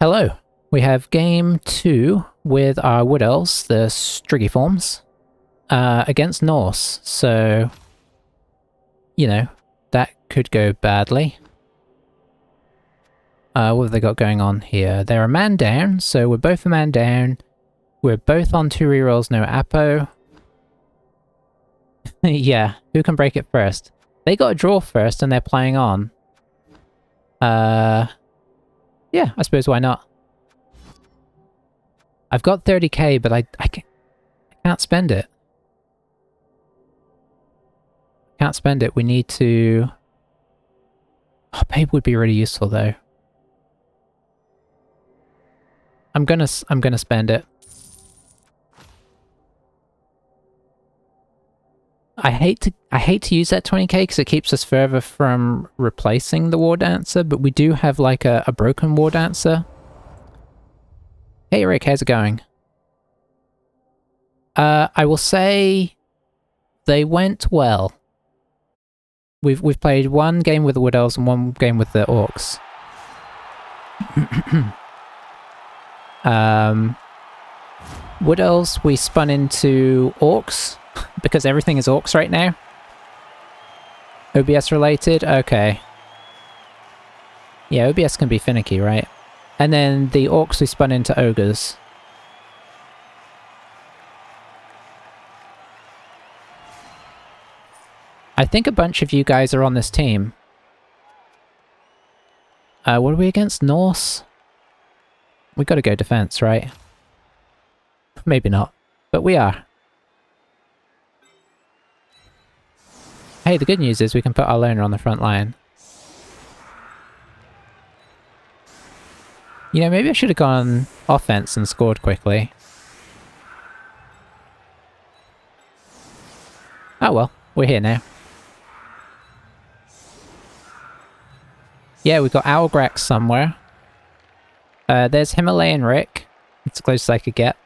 Hello. We have game 2 with our Wood Elves, the Strigiforms, against Norse. So, you know, that could go badly. What have they got going on here? They're a man down, so we're both a man down. We're both on 2 rerolls, no Apo. Yeah, who can break it first? They got a draw first and they're playing on. Yeah, I suppose why not? I've got 30k, but I can't spend it. Can't spend it. We need to... Oh, paper would be really useful though. I'm gonna spend it. I hate to use that 20k because it keeps us further from replacing the War Dancer, but we do have like a broken War Dancer. Hey Rick, how's it going? I will say they went well. We've played one game with the Wood Elves and one game with the Orcs. Wood Elves we spun into Orcs because everything is Orcs right now. OBS related? Okay. Yeah, OBS can be finicky, right? And then the Orcs we spun into Ogres. I think a bunch of you guys are on this team. What are we against? Norse? We gotta go defense, right? Maybe not, but we are. Hey, the good news is we can put our loner on the front line. You know, maybe I should have gone offense and scored quickly. Oh well, we're here now. Yeah, we've got Owlgrax somewhere. There's Himalayan Rick. It's the closest I could get.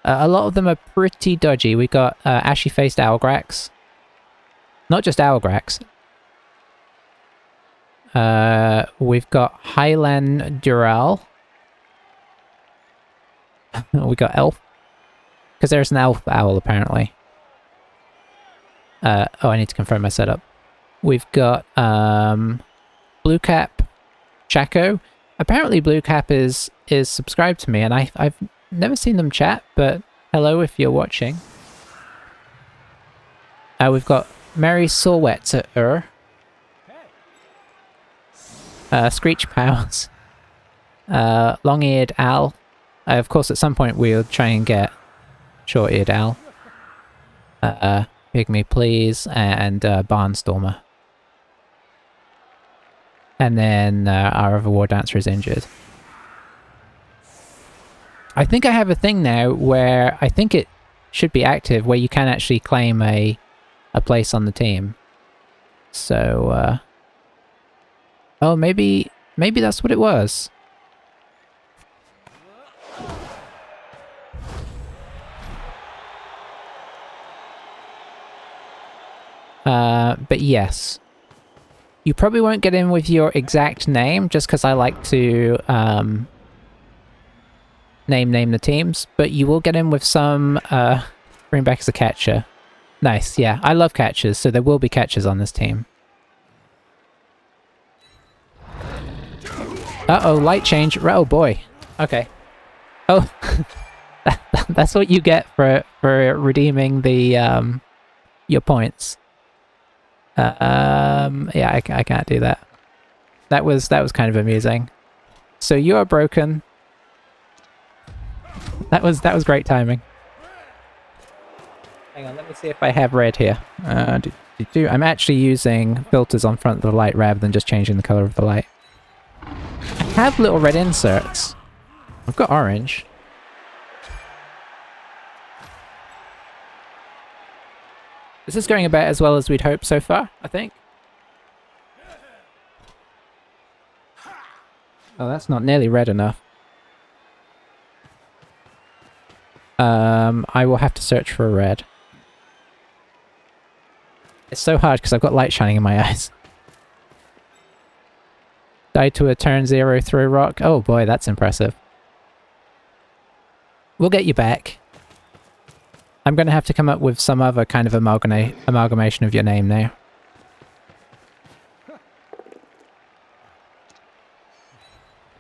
A lot of them are pretty dodgy. We got ashy-faced Owlgrax. Not just Owlgrax. We've got Highland Dural. We got Elf. Because there's an Elf Owl, apparently. Oh, I need to confirm my setup. We've got Blue Cap Chaco. Apparently Blue Cap is subscribed to me, and I've never seen them chat, but hello if you're watching. We've got Mary Sorwetzer. Screech Powers. Long-eared Owl. Of course, at some point we'll try and get short-eared Owl. Pygmy Please, and Barnstormer. And then our other War Dancer is injured. I think I have a thing now where I think it should be active, where you can actually claim a place on the team. So, oh, maybe that's what it was. But yes. You probably won't get in with your exact name, just because I like to name the teams, but you will get in with some, bring back as a catcher. Nice, yeah, I love catchers, so there will be catchers on this team. Uh-oh, light change. Oh boy. Okay. Oh, that's what you get for redeeming the, your points. Yeah, I can't do that. That was kind of amusing. So you are broken. That was great timing. Hang on, let me see if I have red here. I'm actually using filters on front of the light rather than just changing the color of the light. I have little red inserts. I've got orange. This is going about as well as we'd hoped so far, I think. Oh, that's not nearly red enough. I will have to search for a red. It's so hard because I've got light shining in my eyes. Died to a turn 0 throw rock. Oh boy, that's impressive. We'll get you back. I'm going to have to come up with some other kind of amalgamation of your name now.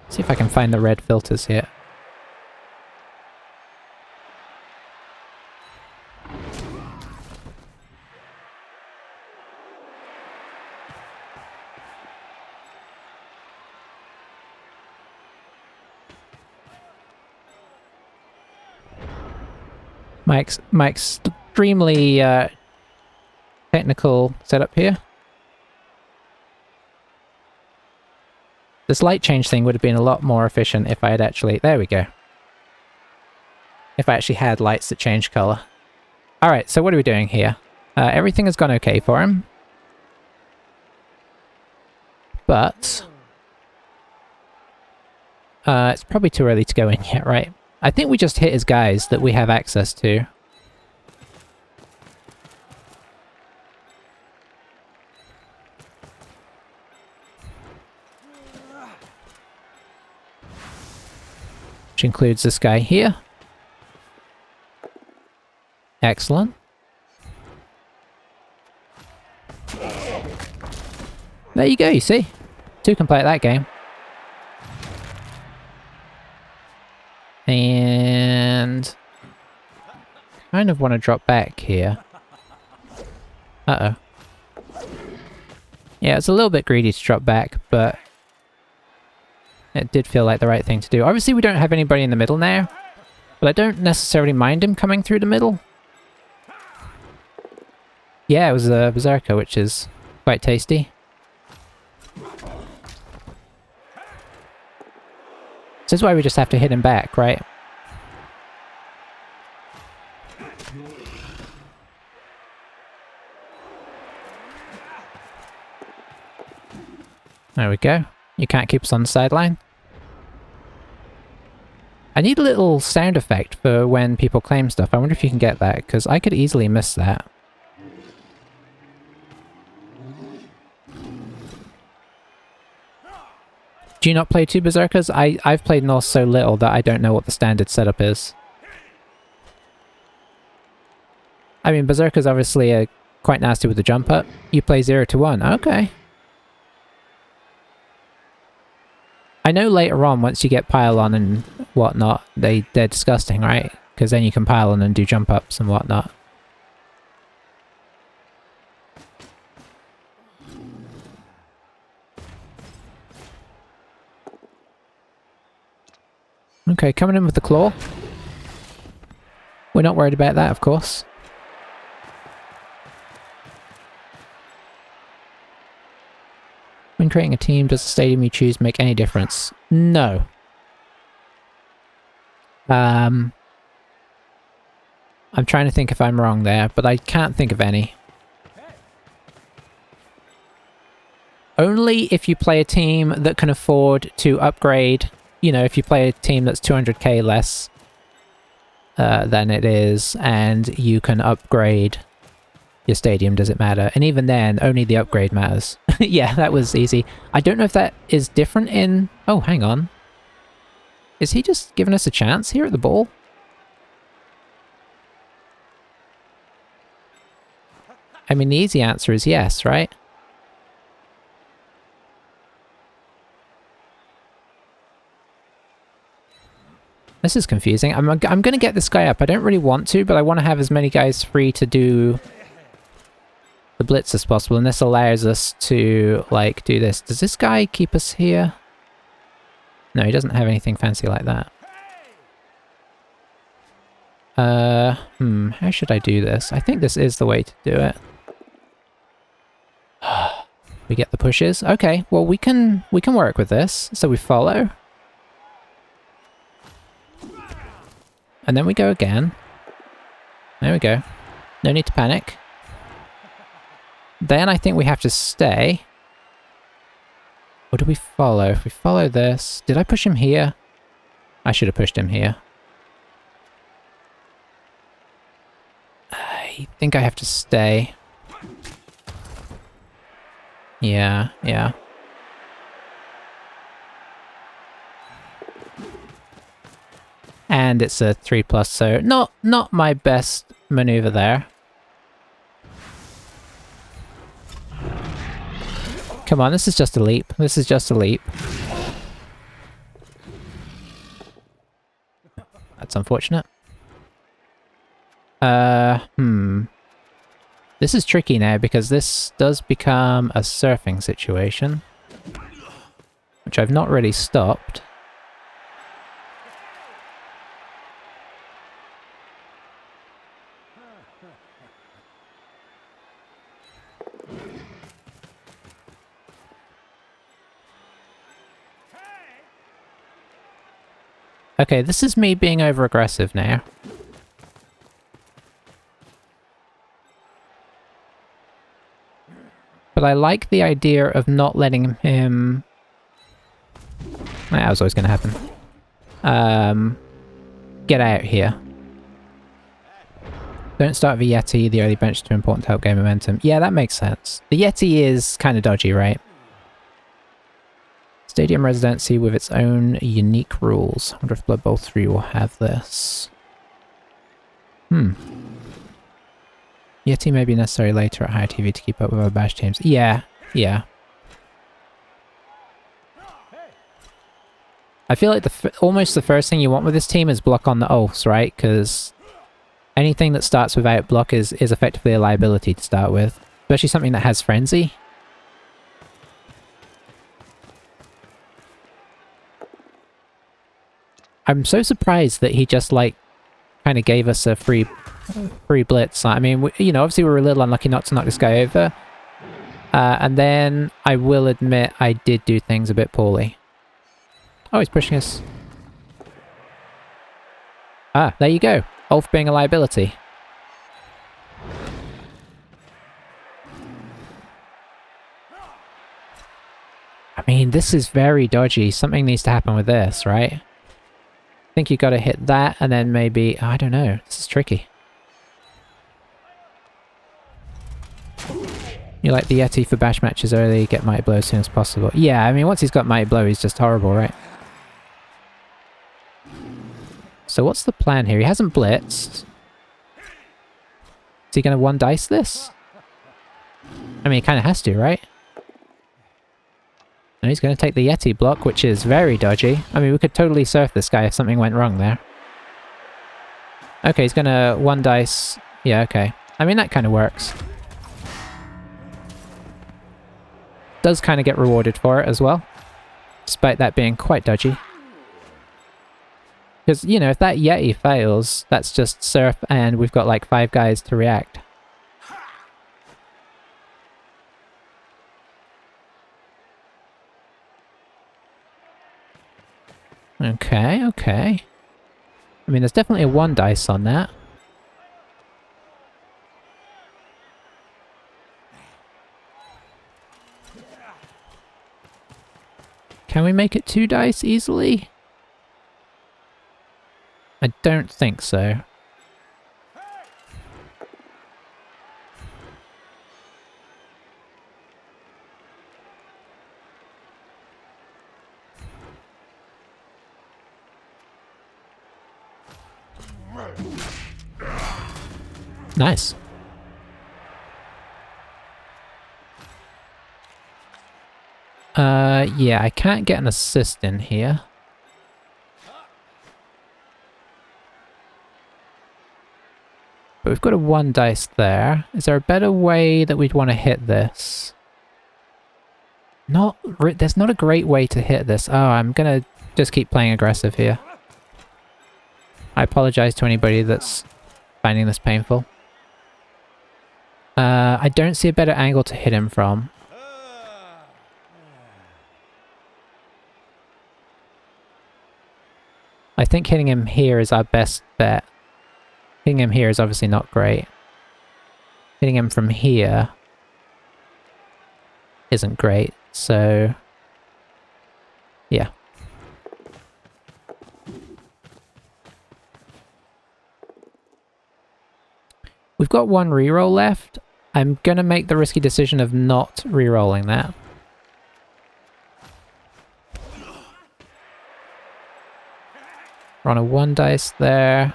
See if I can find the red filters here. My extremely technical setup here. This light change thing would have been a lot more efficient if I had actually... There we go. If I actually had lights that change colour. Alright, so what are we doing here? Everything has gone okay for him. But... it's probably too early to go in yet, right? I think we just hit his guys that we have access to. Which includes this guy here. Excellent. There you go, you see? 2 can play at that game. And... kind of want to drop back here. Uh-oh. Yeah, it's a little bit greedy to drop back, but... it did feel like the right thing to do. Obviously we don't have anybody in the middle now, but I don't necessarily mind him coming through the middle. Yeah, it was a Berserker, which is quite tasty. This is why we just have to hit him back, right? There we go. You can't keep us on the sideline. I need a little sound effect for when people claim stuff. I wonder if you can get that, because I could easily miss that. Do you not play 2 Berserkers? I've played Norse so little that I don't know what the standard setup is. I mean, Berserkers obviously are quite nasty with the jump up. You play 0 to 1. Okay. I know later on, once you get pile on and whatnot, they're disgusting, right? Because then you can pile on and do jump ups and whatnot. Okay, coming in with the claw. We're not worried about that, of course. When creating a team, does the stadium you choose make any difference? No. I'm trying to think if I'm wrong there, but I can't think of any. Only if you play a team that can afford to upgrade. You know, if you play a team that's 200k less than it is, and you can upgrade your stadium, does it matter? And even then, only the upgrade matters. Yeah, that was easy. I don't know if that is different in... Oh, hang on. Is he just giving us a chance here at the ball? I mean, the easy answer is yes, right? This is confusing. I'm going to get this guy up. I don't really want to, but I want to have as many guys free to do the blitz as possible, and this allows us to, like, do this. Does this guy keep us here? No, he doesn't have anything fancy like that. How should I do this? I think this is the way to do it. We get the pushes. Okay, well, we can work with this. So we follow. And then we go again. There we go. No need to panic. Then I think we have to stay. Or do we follow? If we follow this... Did I push him here? I should have pushed him here. I think I have to stay. Yeah, yeah. And it's a 3+, so not my best maneuver there. Come on, this is just a leap. This is just a leap. That's unfortunate. This is tricky now because this does become a surfing situation, which I've not really stopped. Okay, this is me being over-aggressive now. But I like the idea of not letting him... That was always going to happen. Get out here. Don't start the Yeti, the early bench is too important to help gain momentum. Yeah, that makes sense. The Yeti is kind of dodgy, right? Stadium residency with its own unique rules. I wonder if Blood Bowl 3 will have this. Yeti may be necessary later at higher TV to keep up with other bash teams. Yeah, yeah. I feel like almost the first thing you want with this team is block on the Elves, right? Because anything that starts without block is effectively a liability to start with. Especially something that has frenzy. I'm so surprised that he just, like, kind of gave us a free blitz. I mean, you know, obviously we were a little unlucky not to knock this guy over. And then I will admit I did do things a bit poorly. Oh, he's pushing us. Ah, there you go. Ulf being a liability. I mean, this is very dodgy. Something needs to happen with this, right? I think you got to hit that and then maybe... I don't know. This is tricky. You like the Yeti for bash matches early, get Mighty Blow as soon as possible. Yeah, I mean, once he's got Mighty Blow, he's just horrible, right? So what's the plan here? He hasn't blitzed. Is he going to one dice this? I mean, he kind of has to, right? And he's going to take the Yeti block, which is very dodgy. I mean, we could totally surf this guy if something went wrong there. Okay, he's going to one dice. Yeah, okay. I mean, that kind of works. Does kind of get rewarded for it as well. Despite that being quite dodgy. Because, you know, if that Yeti fails, that's just surf and we've got like 5 guys to react. Okay, okay. I mean, there's definitely a 1 dice on that. Can we make it 2 dice easily? I don't think so. Nice. Yeah, I can't get an assist in here. But we've got a 1 dice there. Is there a better way that we'd want to hit this? There's not a great way to hit this. Oh, I'm gonna just keep playing aggressive here. I apologize to anybody that's finding this painful. I don't see a better angle to hit him from. I think hitting him here is our best bet. Hitting him here is obviously not great. Hitting him from here isn't great, so... yeah. We've got 1 reroll left. I'm gonna make the risky decision of not rerolling that. We're on a 1 dice there.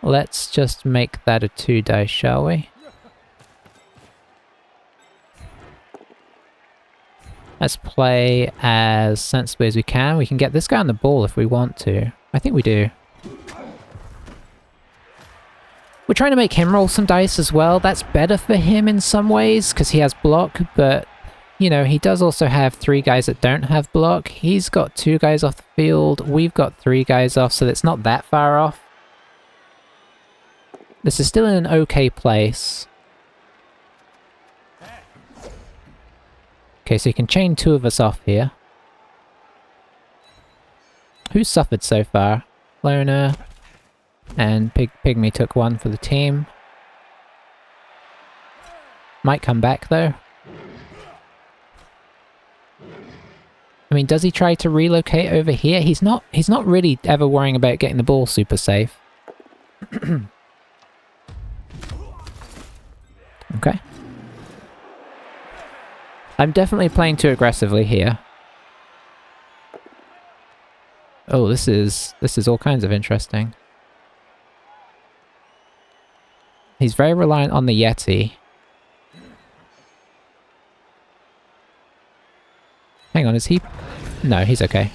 Let's just make that a 2 dice, shall we? Let's play as sensibly as we can. We can get this guy on the ball if we want to. I think we do. We're trying to make him roll some dice as well. That's better for him in some ways, because he has block, but, you know, he does also have 3 guys that don't have block. He's got 2 guys off the field. We've got 3 guys off, so it's not that far off. This is still in an okay place. Okay, so you can chain 2 of us off here. Who's suffered so far? Loner. And Pygmy took 1 for the team. Might come back though. I mean, does he try to relocate over here? He's not really ever worrying about getting the ball super safe. Okay. I'm definitely playing too aggressively here. Oh, this is all kinds of interesting. He's very reliant on the Yeti. Hang on, is he... No, he's okay.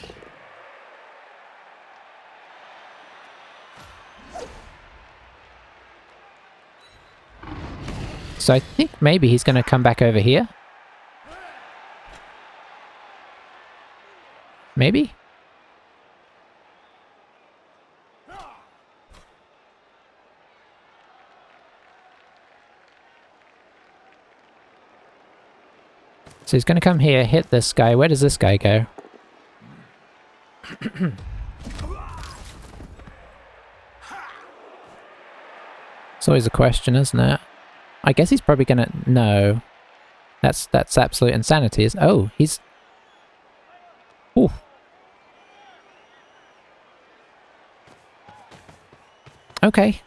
So I think maybe he's going to come back over here. Maybe? So he's going to come here, hit this guy. Where does this guy go? It's always a question, isn't it? I guess he's probably going to... No. That's absolute insanity. Oh, he's... Ooh. Okay.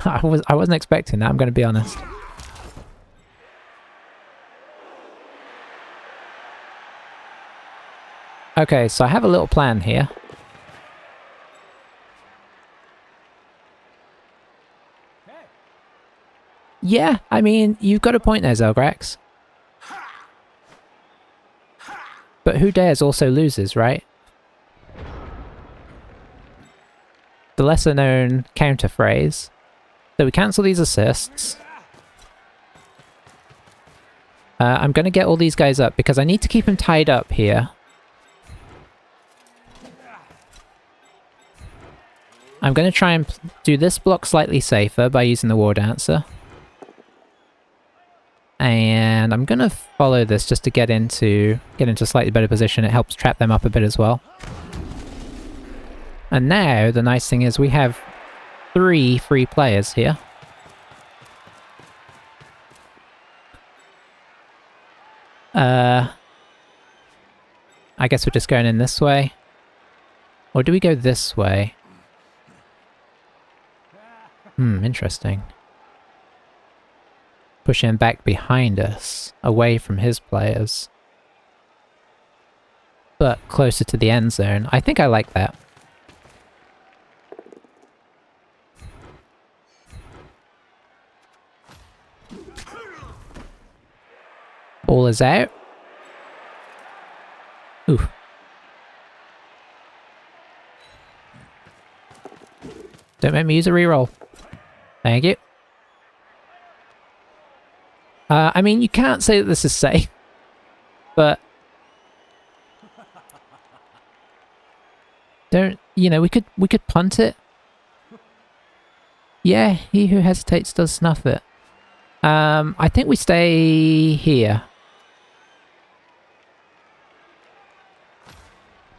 I wasn't expecting that, I'm going to be honest. Okay, so I have a little plan here. Yeah, I mean, you've got a point there, Zelgrax. But who dares also loses, right? The lesser known counter phrase. So we cancel these assists. I'm going to get all these guys up because I need to keep them tied up here. I'm going to try and do this block slightly safer by using the War Dancer. And I'm going to follow this just to get into a slightly better position. It helps trap them up a bit as well. And now the nice thing is we have 3 free players here. I guess we're just going in this way. Or do we go this way? Interesting. Push him back behind us, away from his players. But closer to the end zone. I think I like that. Ball is out. Ooh. Don't make me use a reroll. Thank you. I mean, you can't say that this is safe, but don't, you know, we could punt it. Yeah, he who hesitates does snuff it. I think we stay here.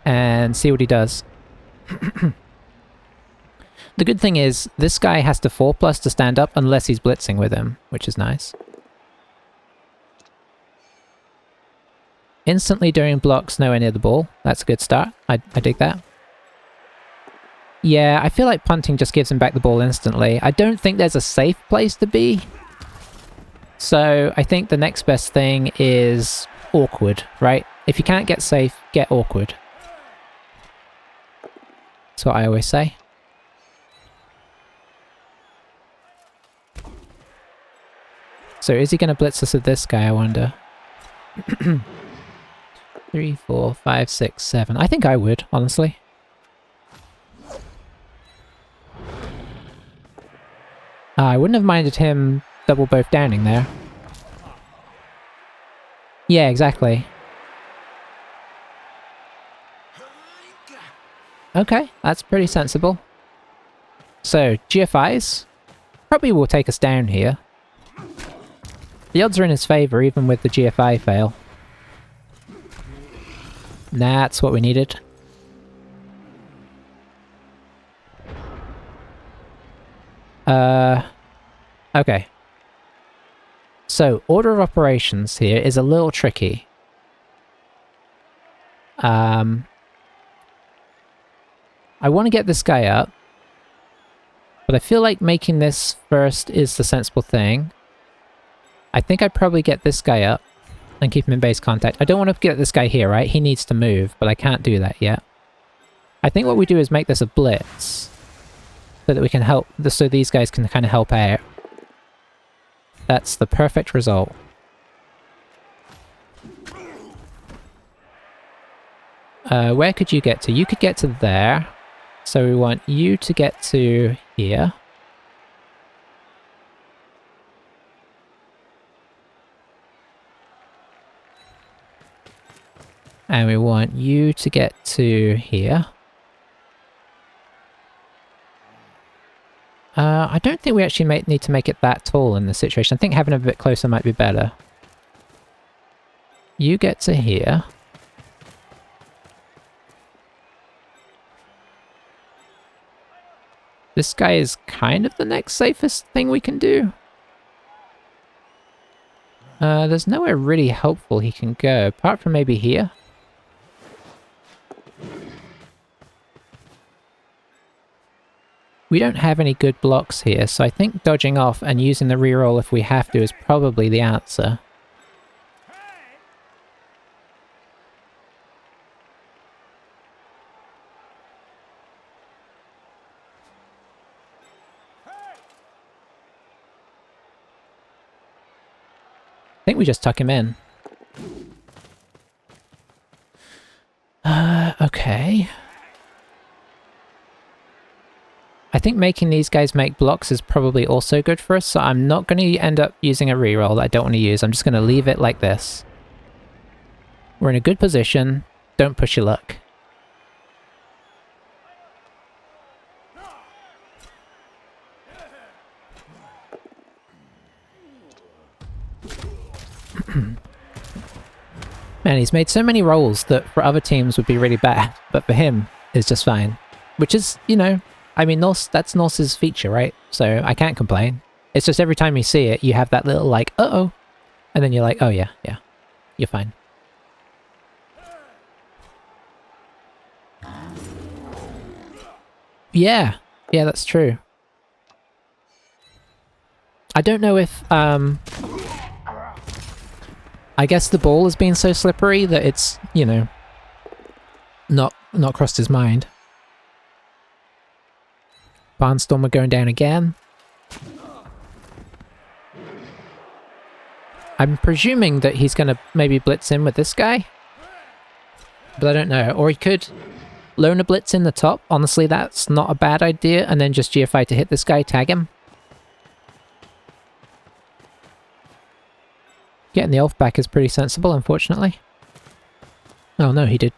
And see what he does. The good thing is, this guy has to 4+ to stand up unless he's blitzing with him, which is nice. Instantly during blocks nowhere near the ball. That's a good start. I dig that. Yeah, I feel like punting just gives him back the ball instantly. I don't think there's a safe place to be. So I think the next best thing is awkward, right? If you can't get safe, get awkward. That's what I always say. So is he going to blitz us with this guy, I wonder? 3, 4, 5, 6, 7. I think I would, honestly. I wouldn't have minded him double both downing there. Yeah, exactly. Okay, that's pretty sensible. So, GFIs probably will take us down here. The odds are in his favour, even with the GFI fail. That's what we needed. Okay. So, order of operations here is a little tricky. I want to get this guy up, but I feel like making this first is the sensible thing. I think I'd probably get this guy up and keep him in base contact. I don't want to get this guy here, right? He needs to move, but I can't do that yet. I think what we do is make this a blitz so that we can help, so these guys can kind of help out. That's the perfect result. Where could you get to? You could get to there. So we want you to get to here. And we want you to get to here. I don't think we actually need to make it that tall in this situation. I think having it a bit closer might be better. You get to here. This guy is kind of the next safest thing we can do. There's nowhere really helpful he can go, apart from maybe here. We don't have any good blocks here, so I think dodging off and using the reroll if we have to is probably the answer. I think we just tuck him in. Okay. I think making these guys make blocks is probably also good for us, so I'm not going to end up using a reroll that I don't want to use. I'm just going to leave it like this. We're in a good position. Don't push your luck. Man, he's made so many rolls that for other teams would be really bad, but for him, it's just fine. Which is, you know, I mean, that's Norse's feature, right? So I can't complain. It's just every time you see it, you have that little like, uh-oh. And then you're like, oh yeah, you're fine. Yeah, that's true. I don't know if, I guess the ball has been so slippery that it's, you know, not crossed his mind. Barnstormer going down again. I'm presuming that he's going to maybe blitz in with this guy. But I don't know. Or he could loan a blitz in the top. Honestly, that's not a bad idea. And then just GFI to hit this guy, tag him. Getting the elf back is pretty sensible, unfortunately. Oh no, he did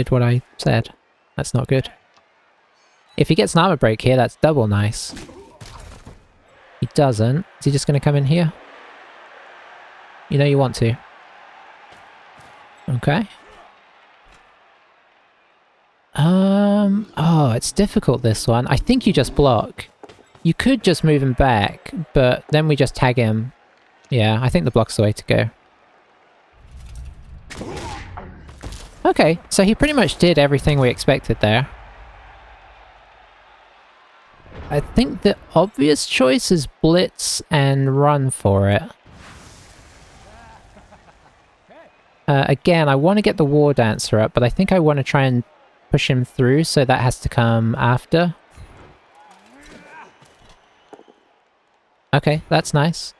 what I said. That's not good. If he gets an armor break here, that's double nice. He doesn't. Is he just going to come in here? You know you want to. Okay. Oh, it's difficult, this one. I think you just block. You could just move him back, but then we just tag him. Yeah, I think the block's the way to go. Okay, so he pretty much did everything we expected there. I think the obvious choice is blitz and run for it. Again, I want to get the War Dancer up, but I think I want to try and push him through, so that has to come after. Okay, that's nice.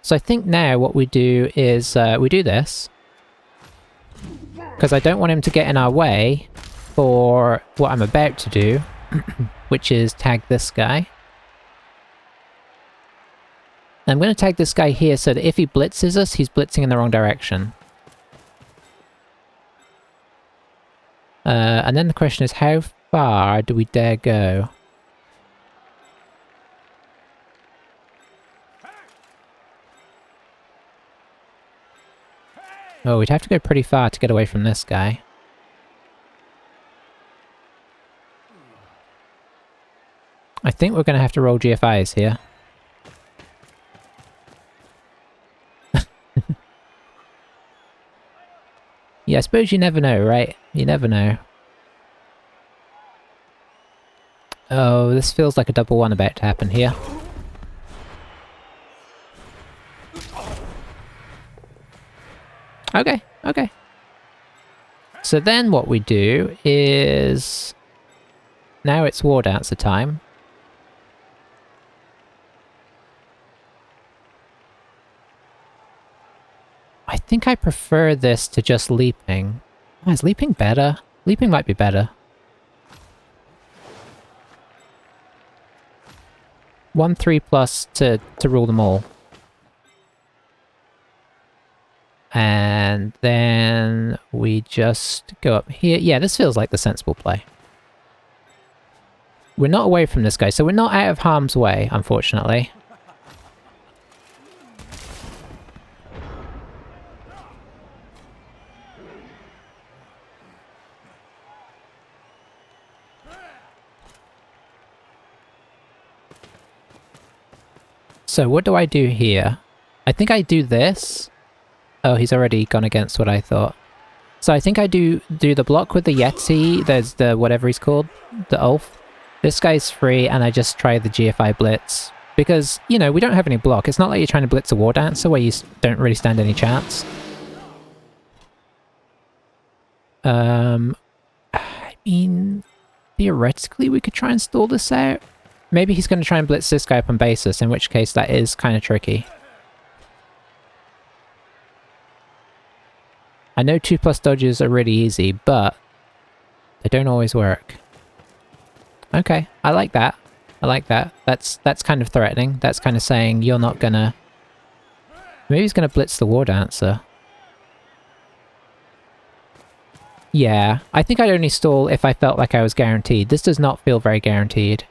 So I think now what we do is we do this. Because I don't want him to get in our way for what I'm about to do, which is tag this guy. I'm going to tag this guy here so that if he blitzes us, he's blitzing in the wrong direction. And then the question is, how far do we dare go? Oh, we'd have to go pretty far to get away from this guy. I think we're going to have to roll GFIs here. Yeah, I suppose you never know, right? You never know. Oh, this feels like a double one about to happen here. Okay, okay. So then what we do is... Now it's War Dancer time. I think I prefer this to just leaping. Oh, is leaping better? Leaping might be better. 1-3 plus to rule them all. And then we just go up here. Yeah, this feels like the sensible play. We're not away from this guy, so we're not out of harm's way, unfortunately. So what do I do here? I think I do this. Oh, he's already gone against what I thought. So I think I do the block with the Yeti. There's the whatever he's called, the Elf. This guy's free, and I just try the GFI blitz. Because, you know, we don't have any block. It's not like you're trying to blitz a War Dancer where you don't really stand any chance. I mean, theoretically we could try and stall this out. Maybe he's going to try and blitz this guy up on basis, in which case that is kind of tricky. I know 2+ dodges are really easy, but they don't always work. Okay, I like that. I like that. That's kind of threatening. That's kind of saying you're not gonna... Maybe he's gonna blitz the War Dancer. Yeah, I think I'd only stall if I felt like I was guaranteed. This does not feel very guaranteed.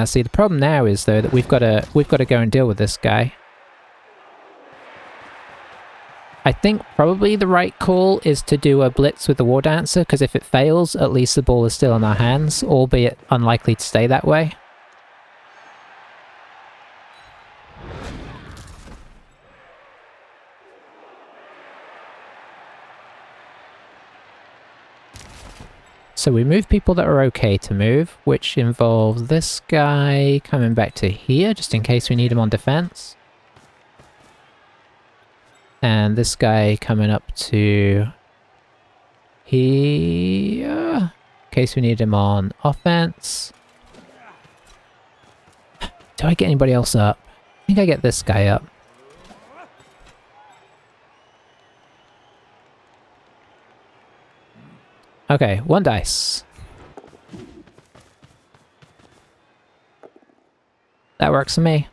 See, the problem now is though that we've got to go and deal with this guy. I think probably the right call is to do a blitz with the War Dancer, because if it fails, at least the ball is still in our hands, albeit unlikely to stay that way. So we move people that are okay to move, which involves this guy coming back to here, just in case we need him on defense. And this guy coming up to here, in case we need him on offense. Do I get anybody else up? I think I get this guy up. Okay, 1 dice. That works for me.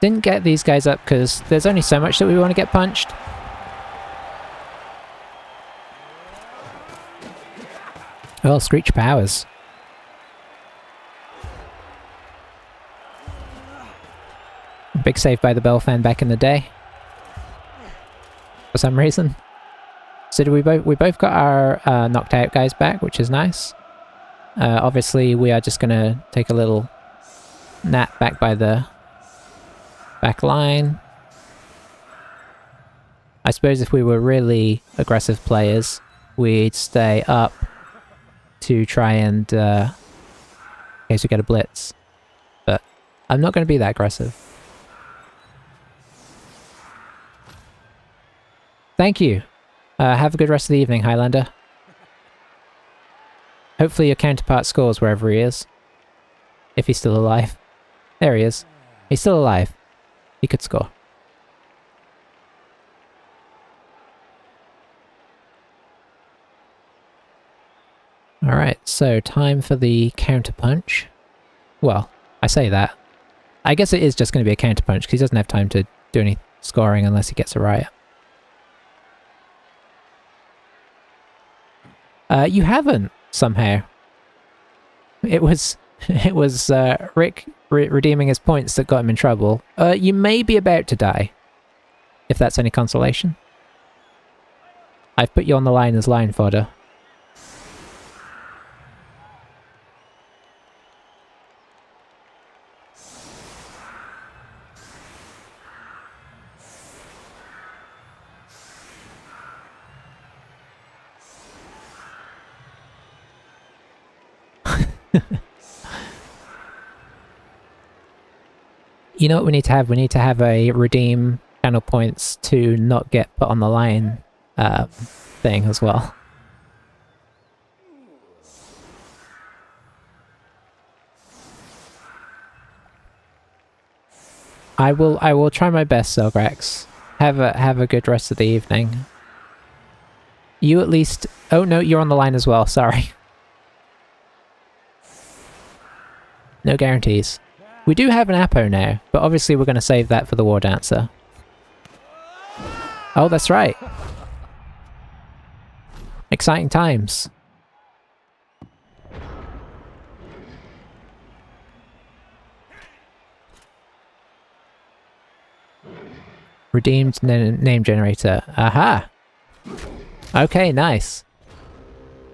Didn't get these guys up because there's only so much that we want to get punched. Oh, Screech powers. Big save by the Bell fan back in the day. For some reason. So we both got our knocked out guys back, which is nice. Obviously we are just gonna take a little nap back by the back line. I suppose if we were really aggressive players, we'd stay up to try and case we get a blitz. But I'm not going to be that aggressive. Thank you. Have a good rest of the evening, Highlander. Hopefully your counterpart scores wherever he is. If he's still alive. There he is. He's still alive. He could score. Alright, so time for the counterpunch. Well, I say that. I guess it is just going to be a counterpunch because he doesn't have time to do any scoring unless he gets a riot. You haven't, somehow. It was Rick redeeming his points that got him in trouble. You may be about to die, if that's any consolation. I've put you on the line as line fodder. You know what we need to have? We need to have a redeem channel points to not get put on the line thing as well. I will try my best, Zelgrax. Have a good rest of the evening. You at least... Oh no, you're on the line as well, sorry. No guarantees. We do have an Apo now, but obviously we're going to save that for the War Dancer. Oh, that's right. Exciting times. Redeemed name generator. Aha! Okay, nice.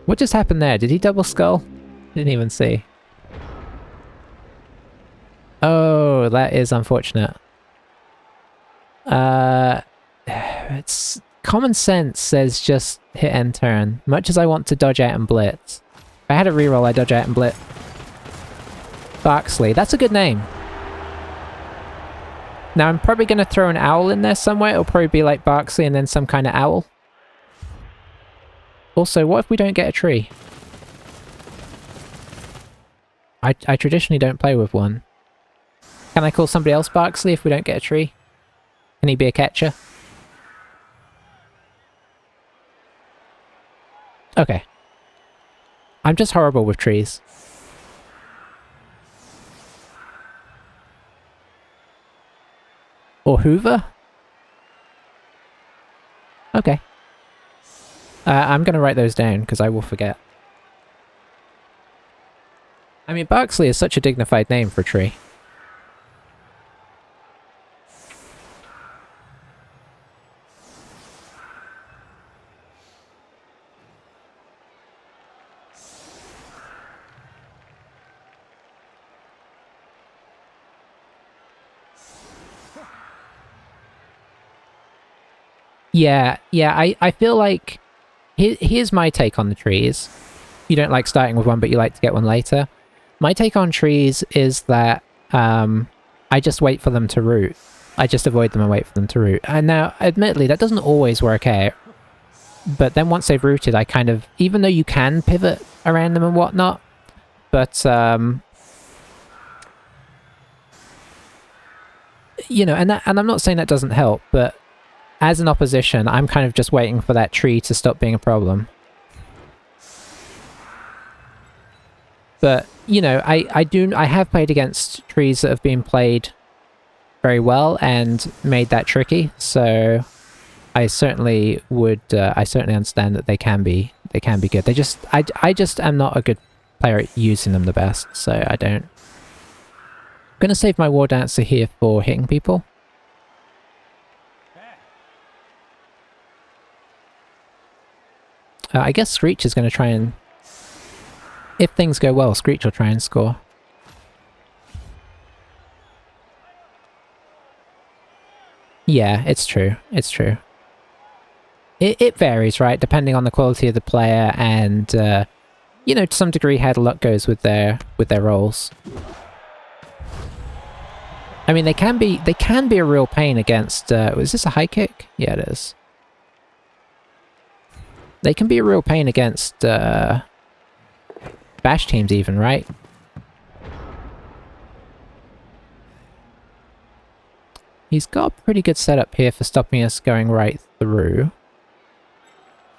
What just happened there? Did he double skull? Didn't even see. Oh, that is unfortunate. It's common sense says just hit end turn. Much as I want to dodge out and blitz. If I had a reroll, I'd dodge out and blitz. Barksley, that's a good name. Now I'm probably going to throw an owl in there somewhere. It'll probably be like Barksley and then some kind of owl. Also, what if we don't get a tree? I traditionally don't play with one. Can I call somebody else Barksley if we don't get a tree? Can he be a catcher? Okay. I'm just horrible with trees. Or Hoover? Okay. I'm going to write those down because I will forget. I mean, Barksley is such a dignified name for a tree. Yeah, I feel like... Here's my take on the trees. You don't like starting with one, but you like to get one later. My take on trees is that I just wait for them to root. I just avoid them and wait for them to root. And now, admittedly, that doesn't always work out. But then once they've rooted, I kind of... Even though you can pivot around them and whatnot, but... you know, and I'm not saying that doesn't help, but... As an opposition, I'm kind of just waiting for that tree to stop being a problem. But, you know, I have played against trees that have been played very well and made that tricky, so I certainly would, I certainly understand that they can be good. I just am not a good player at using them the best, so I don't. I'm gonna save my War Dancer here for hitting people. I guess Screech is going to try and... If things go well, Screech will try and score. Yeah, it's true. It's true. It varies, right? Depending on the quality of the player and you know, to some degree how the luck goes with their rolls. I mean, they can be a real pain against, is this a high kick? Yeah, it is. They can be a real pain against, bash teams even, right? He's got a pretty good setup here for stopping us going right through.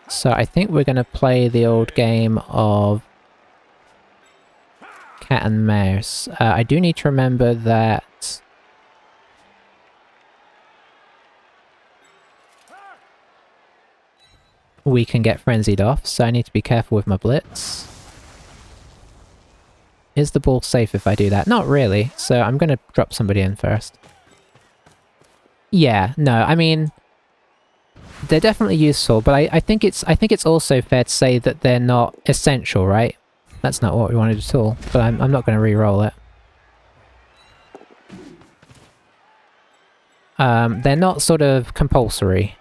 So I think we're going to play the old game of cat and mouse. I do need to remember that we can get frenzied off, so I need to be careful with my blitz. Is the ball safe if I do that? Not really, so I'm going to drop somebody in first. Yeah, no, I mean, they're definitely useful, but I think it's also fair to say that they're not essential, right? That's not what we wanted at all, but I'm not going to re-roll it. They're not sort of compulsory.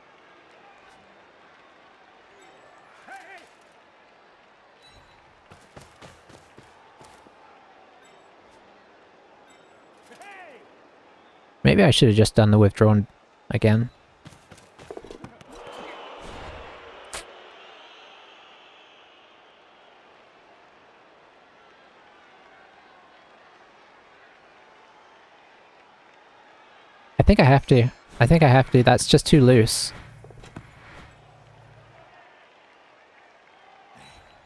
Maybe I should have just done the withdrawn again. I think I have to. I think I have to. That's just too loose.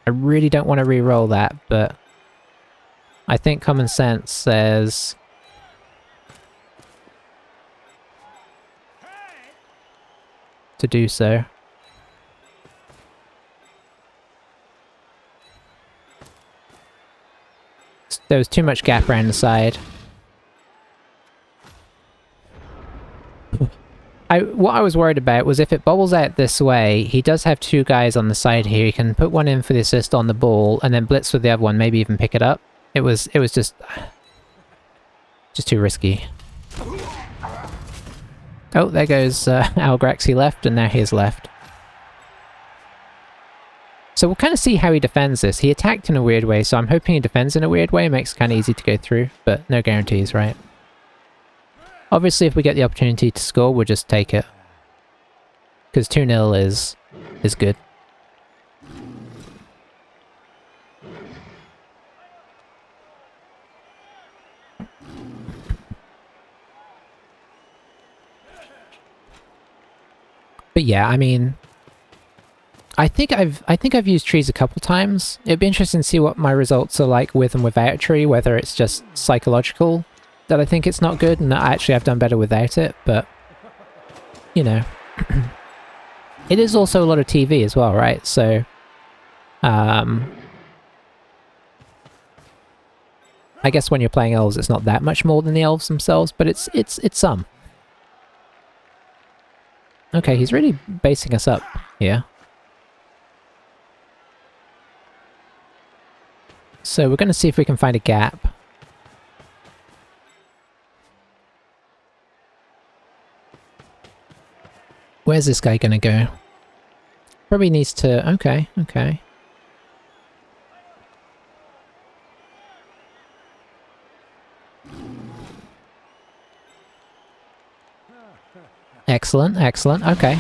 I really don't want to re-roll that, but I think common sense says to do so. There was too much gap around the side. What I was worried about was if it bobbles out this way, he does have two guys on the side here. He can put one in for the assist on the ball, and then blitz with the other one, maybe even pick it up. It was just too risky. Oh, there goes Algrax. He left, and now he has left. So we'll kind of see how he defends this. He attacked in a weird way, so I'm hoping he defends in a weird way. It makes it kind of easy to go through, but no guarantees, right? Obviously, if we get the opportunity to score, we'll just take it. Because 2-0 is good. But yeah, I mean, I think I've used trees a couple times. It'd be interesting to see what my results are like with and without a tree, whether it's just psychological that I think it's not good, and that actually I've done better without it, but, you know. It is also a lot of TV as well, right? So, I guess when you're playing Elves, it's not that much more than the Elves themselves, but it's some. Okay, he's really basing us up here. So we're going to see if we can find a gap. Where's this guy gonna go? Probably needs to... Okay, okay. Excellent, excellent, okay.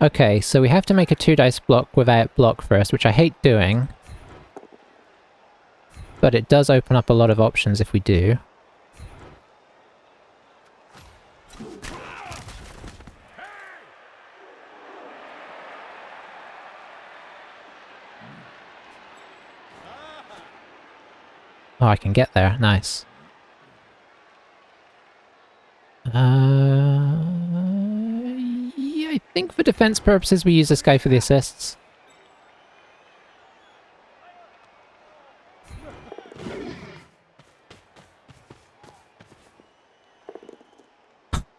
Okay, so we have to make a 2-dice block without block first, which I hate doing. But it does open up a lot of options if we do. Oh, I can get there. Nice. Yeah, I think for defense purposes we use this guy for the assists.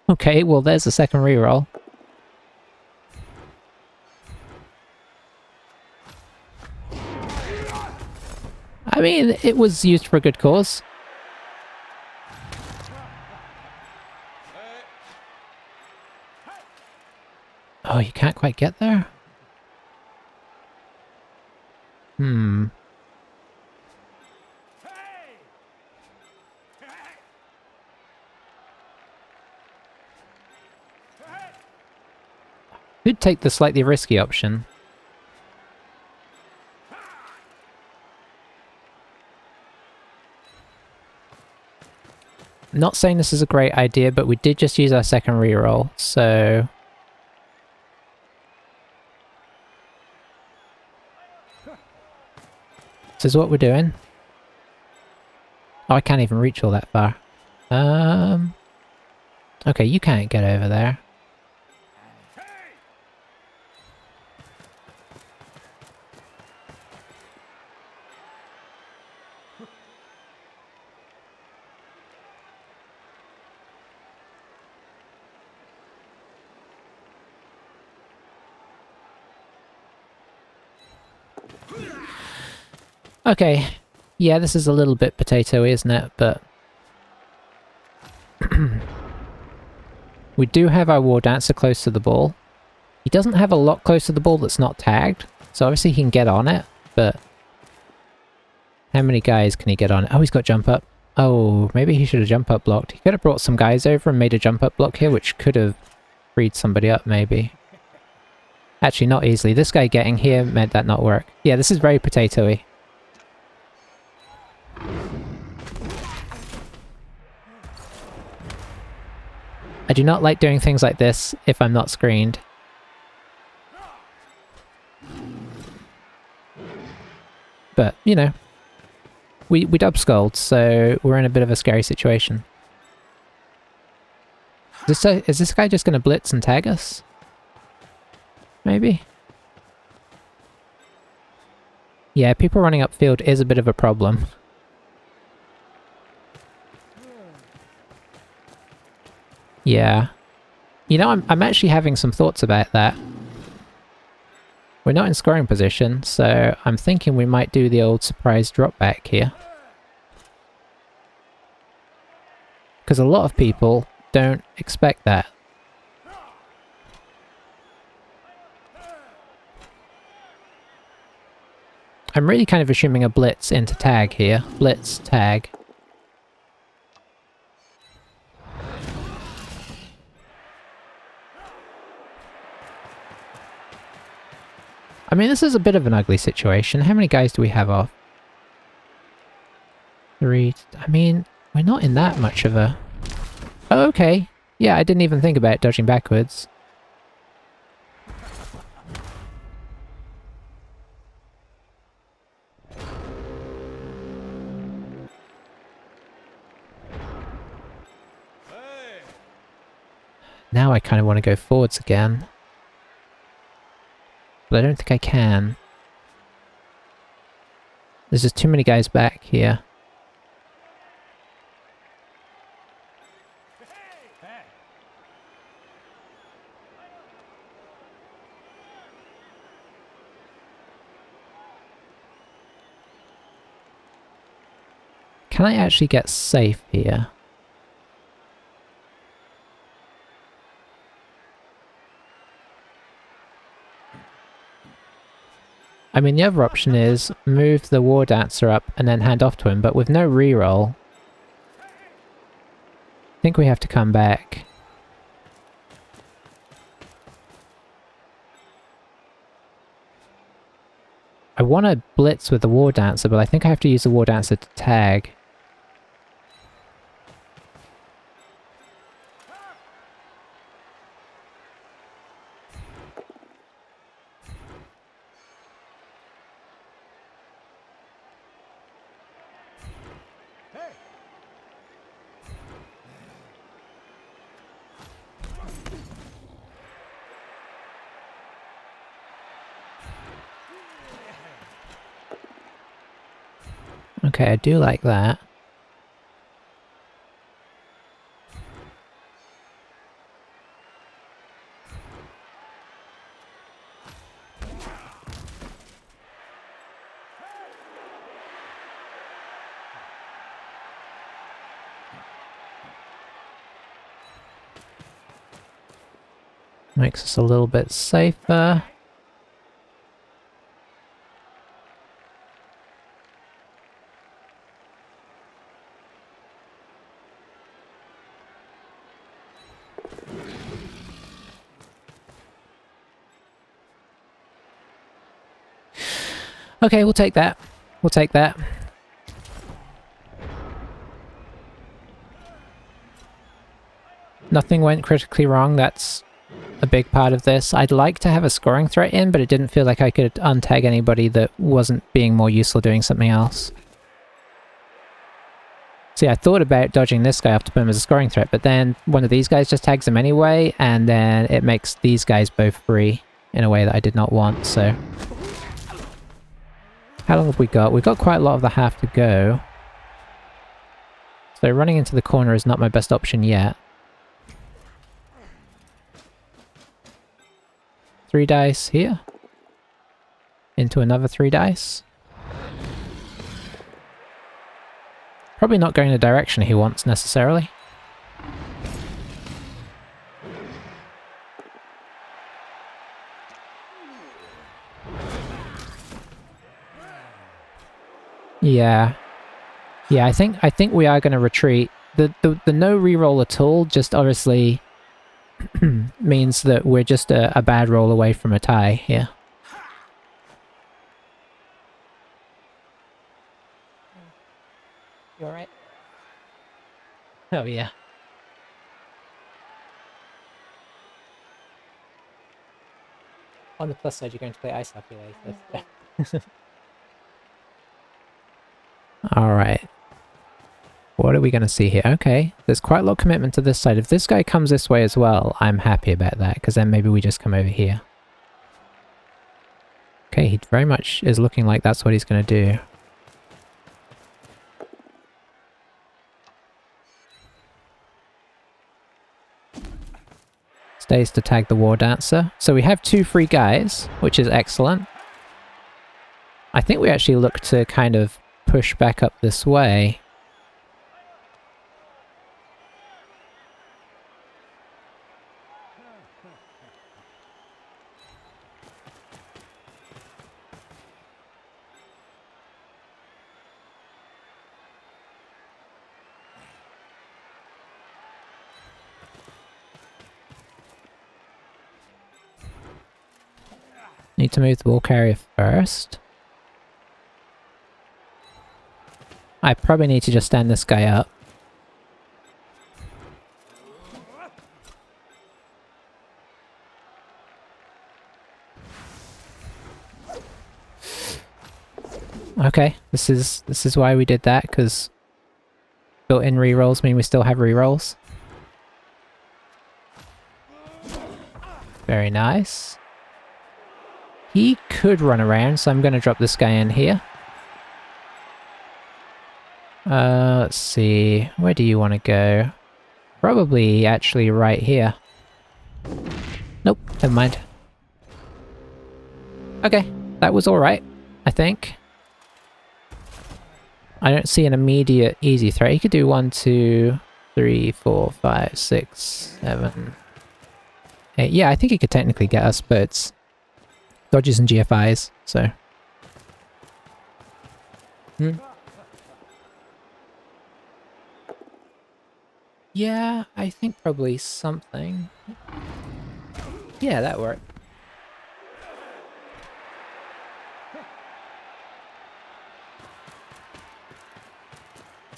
Okay, well there's the second reroll. mean, it was used for a good cause. Oh, you can't quite get there? Hmm. Could take the slightly risky option. Not saying this is a great idea, but we did just use our second reroll, so... This is what we're doing. Oh, I can't even reach all that far. Okay, you can't get over there. Okay, yeah, this is a little bit potatoey, isn't it? But we do have our War Dancer close to the ball. He doesn't have a lot close to the ball that's not tagged, so obviously he can get on it, but how many guys can he get on it? Oh, he's got jump up. Oh, maybe he should have jump up blocked. He could have brought some guys over and made a jump up block here, which could have freed somebody up, maybe. Actually, not easily. This guy getting here made that not work. Yeah, this is very potatoey. I do not like doing things like this if I'm not screened. But, you know, we dub sculled, so we're in a bit of a scary situation. Is this guy just going to blitz and tag us? Maybe? Yeah, people running upfield is a bit of a problem. Yeah. You know, I'm actually having some thoughts about that. We're not in scoring position, so I'm thinking we might do the old surprise drop back here. Because a lot of people don't expect that. I'm really kind of assuming a blitz into tag here. Blitz, tag. I mean, this is a bit of an ugly situation. How many guys do we have off? 3. I mean, we're not in that much of a... Oh, okay. Yeah, I didn't even think about dodging backwards. Now I kind of want to go forwards again. But I don't think I can. There's just too many guys back here. Can I actually get safe here? I mean, the other option is move the War Dancer up and then hand off to him, but with no reroll, I think we have to come back. I want to blitz with the War Dancer, but I think I have to use the War Dancer to tag. Okay, I do like that. Makes us a little bit safer. Okay, we'll take that. We'll take that. Nothing went critically wrong, that's a big part of this. I'd like to have a scoring threat in, but it didn't feel like I could untag anybody that wasn't being more useful doing something else. See, I thought about dodging this guy off to put him as a scoring threat, but then one of these guys just tags him anyway, and then it makes these guys both free in a way that I did not want, so... How long have we got? We've got quite a lot of the half to go. So running into the corner is not my best option yet. 3 dice here. Into another 3 dice. Probably not going the direction he wants necessarily. Yeah. Yeah, I think we are going to retreat. The no reroll at all just obviously means that we're just a bad roll away from a tie here. You alright? Oh yeah. On the plus side, you're going to play ice hockey later. Alright. What are we going to see here? Okay, there's quite a lot of commitment to this side. If this guy comes this way as well, I'm happy about that, because then maybe we just come over here. Okay, he very much is looking like that's what he's going to do. Stays to tag the War Dancer. So we have 2 free guys, which is excellent. I think we actually look to kind of push back up this way. Need to move the ball carrier first. I probably need to just stand this guy up. Okay, this is why we did that, because built-in rerolls mean we still have rerolls. Very nice. He could run around, so I'm going to drop this guy in here. Let's see. Where do you want to go? Probably actually right here. Nope, never mind. Okay, that was alright, I think. I don't see an immediate easy threat. He could do 1, 2, 3, 4, 5, 6, 7, 8. Yeah, I think he could technically get us, but it's dodges and GFIs, so... Yeah, I think probably something. Yeah, that worked.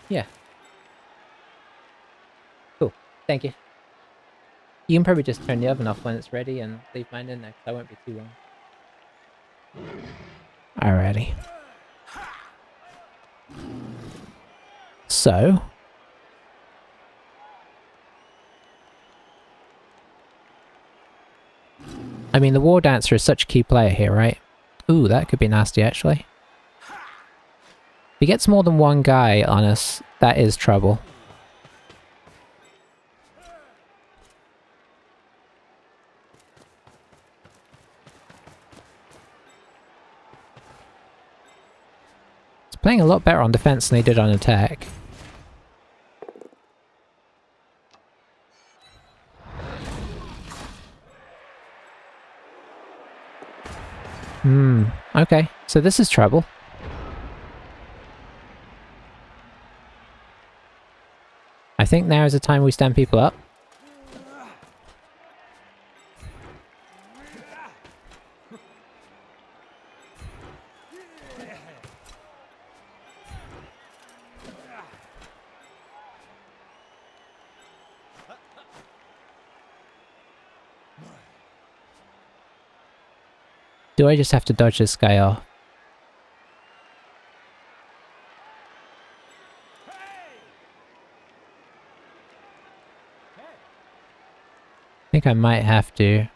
Yeah. Cool. Thank you. You can probably just turn the oven off when it's ready and leave mine in there, 'cause I won't be too long. Alrighty. So... I mean, the War Dancer is such a key player here, right? Ooh, that could be nasty, actually. If he gets more than one guy on us, that is trouble. He's playing a lot better on defense than he did on attack. Okay, so this is trouble. I think now is the time we stand people up. Do I just have to dodge this guy off? I think I might have to.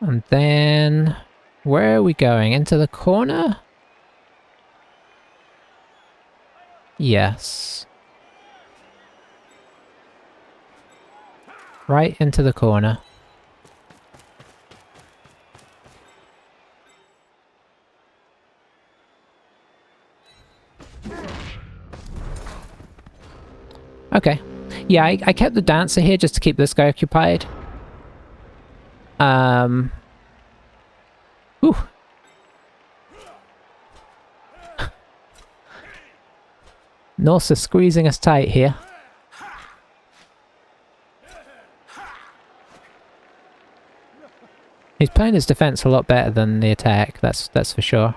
And then... where are we going? Into the corner? Yes. Right into the corner. Okay. Yeah, I kept the dancer here just to keep this guy occupied. Whew. Norse is squeezing us tight here. He's playing his defense a lot better than the attack, that's for sure.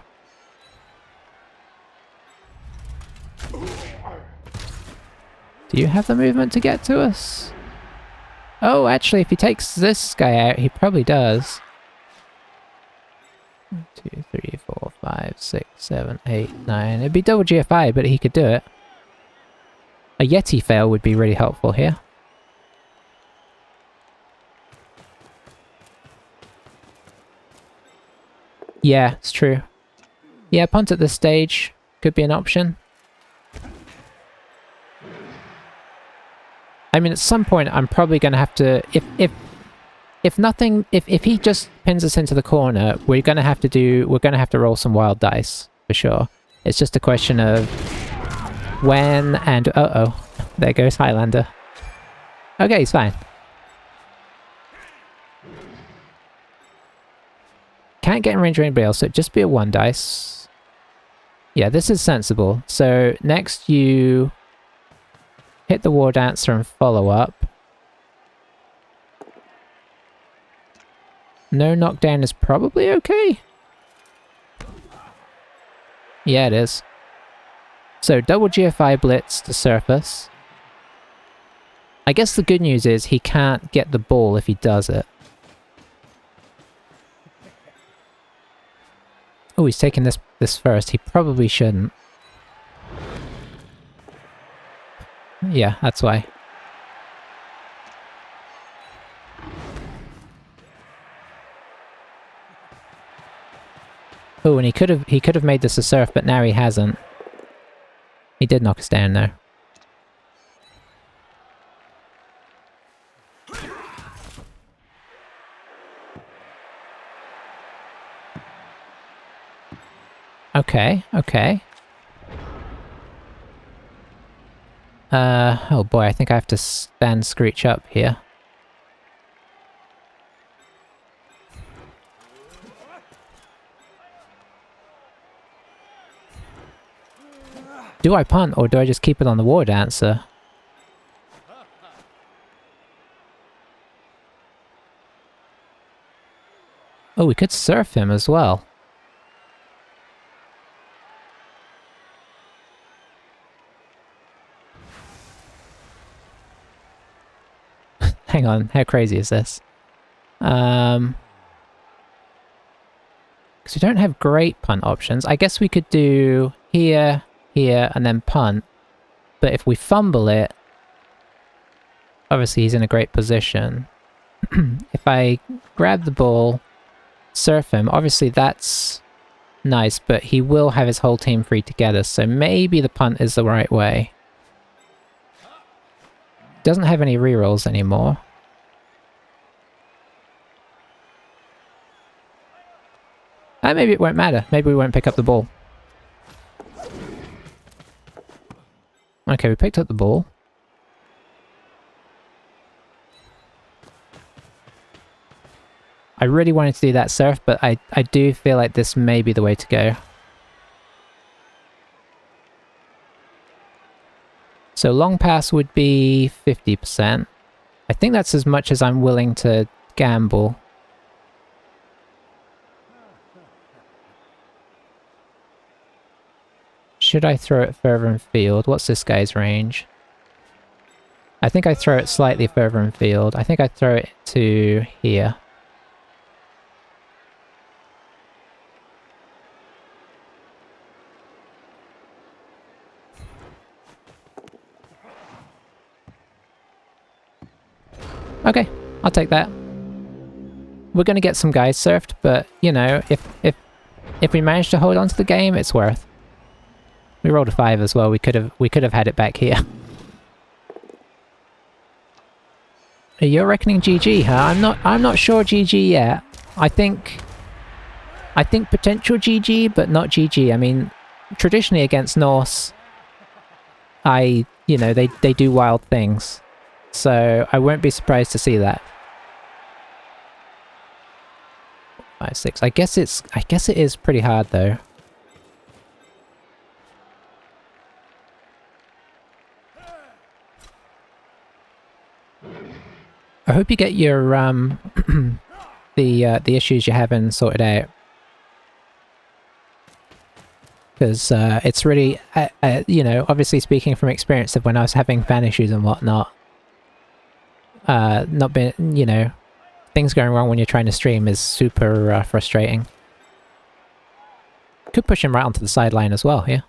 Do you have the movement to get to us? Oh, actually, if he takes this guy out, he probably does. 1, 2, 3, 4, 5, 6, 7, 8, 9. It'd be double GFI, but he could do it. A Yeti fail would be really helpful here. Yeah, it's true. Yeah, punt at this stage could be an option. I mean, at some point, I'm probably going to have to... If he just pins us into the corner, we're going to have to roll some wild dice, for sure. It's just a question of when and... uh-oh. There goes Highlander. Okay, he's fine. Can't get in range of anybody else, so it'd just be a 1 dice. Yeah, this is sensible. So next you hit the War Dancer and follow up. No knockdown is probably okay. Yeah, it is. So double GFI Blitz to surface. I guess the good news is he can't get the ball if he does it. Oh, he's taking this first. He probably shouldn't. Yeah, that's why. Oh, and he could have made this a surf, but now he hasn't. He did knock us down though. Okay, okay. Oh boy, I think I have to stand Screech up here. Do I punt, or do I just keep it on the War Dancer? Oh, we could surf him as well. Hang on, how crazy is this? Because we don't have great punt options. I guess we could do here, here, and then punt. But if we fumble it, obviously he's in a great position. If I grab the ball, surf him, obviously that's nice, but he will have his whole team free together, so maybe the punt is the right way. Doesn't have any rerolls anymore. Maybe it won't matter. Maybe we won't pick up the ball. Okay, we picked up the ball. I really wanted to do that surf, but I do feel like this may be the way to go. So long pass would be 50%. I think that's as much as I'm willing to gamble. Should I throw it further in field? What's this guy's range? I think I throw it slightly further in field. I think I throw it to here. Okay, I'll take that. We're gonna get some guys surfed, but you know, if we manage to hold on to the game, it's worth. We rolled a 5 as well. We could have had it back here. You're reckoning GG, huh? I'm not sure GG yet. I think potential GG, but not GG. I mean, traditionally against Norse, you know, they do wild things. So I won't be surprised to see that. 5, 6. I guess it is pretty hard though. I hope you get your the issues you're having sorted out, because it's really you know, obviously speaking from experience of when I was having fan issues and whatnot. Not being, you know, things going wrong when you're trying to stream is super frustrating. Could push him right onto the sideline as well here.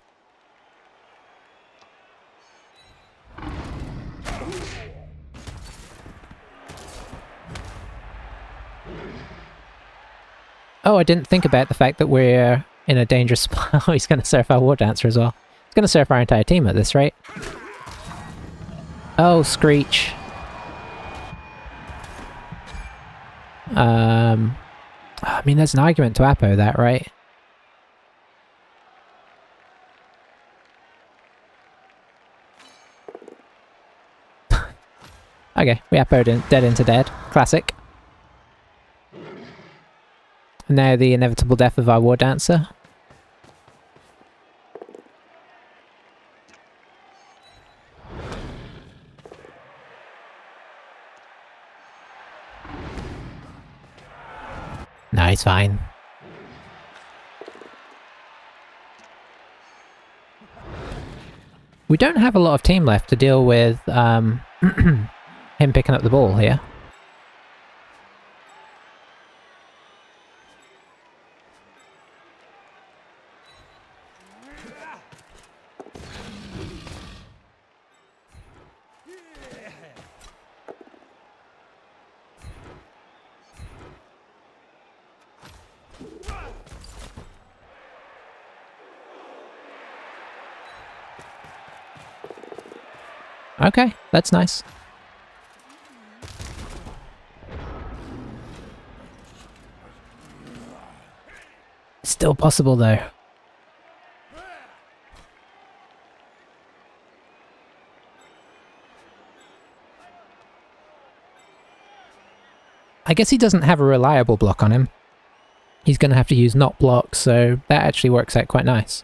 Oh, I didn't think about the fact that we're in a dangerous spot. Oh, he's going to surf our War Dancer as well. He's going to surf our entire team at this rate. Oh, Screech. I mean, there's an argument to Apo that, right? Okay, we Apo'd dead into dead. Classic. And now the inevitable death of our War Dancer. No, he's fine. We don't have a lot of team left to deal with him picking up the ball here. Okay, that's nice. Still possible though. I guess he doesn't have a reliable block on him. He's going to have to use not block, so that actually works out quite nice.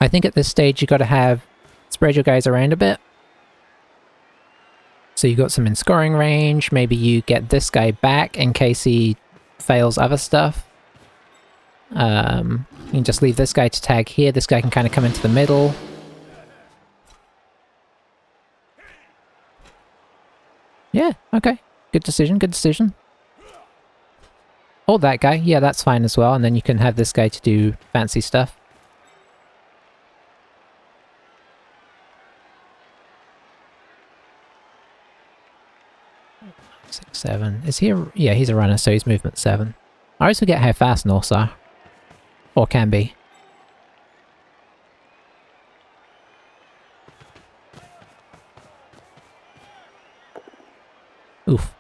I think at this stage you've got to spread your guys around a bit. So you got some in scoring range, maybe you get this guy back in case he fails other stuff. You can just leave this guy to tag here, this guy can kind of come into the middle. Yeah, okay. Good decision, good decision. Or that guy, yeah, that's fine as well, and then you can have this guy to do fancy stuff. 6, 7. Is he a... Yeah, he's a runner, so he's movement 7. I always forget how fast Norse are. Or can be. Oof.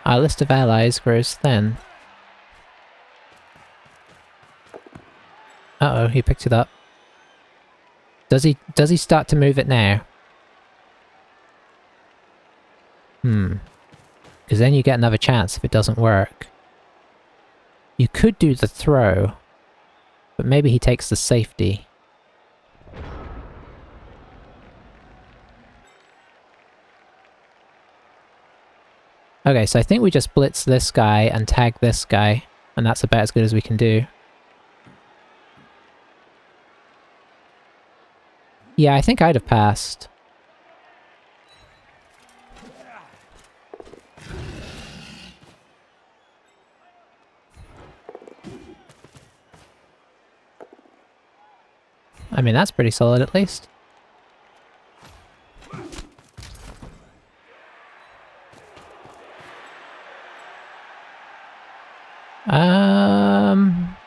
Our list of allies grows thin. Uh-oh, he picked it up. Does he start to move it now? Because then you get another chance if it doesn't work. You could do the throw, but maybe he takes the safety. Okay, so I think we just blitz this guy and tag this guy, and that's about as good as we can do. Yeah, I think I'd have passed. I mean, that's pretty solid at least.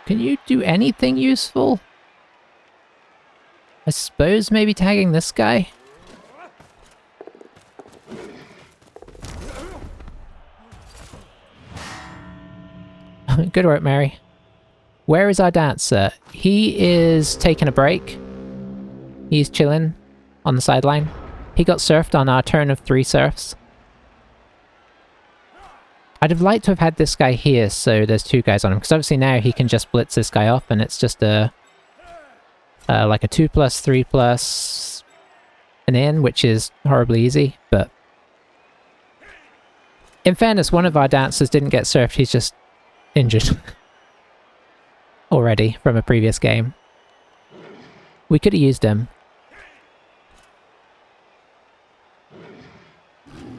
Can you do anything useful? I suppose maybe tagging this guy? Good work, Mary. Where is our dancer? He is taking a break. He's chilling on the sideline. He got surfed on our turn of 3 surfs. I'd have liked to have had this guy here, so there's 2 guys on him, because obviously now he can just blitz this guy off, and it's just a like a 2+, 3+, an in, which is horribly easy, but in fairness, one of our dancers didn't get surfed, he's just injured already from a previous game. We could have used him.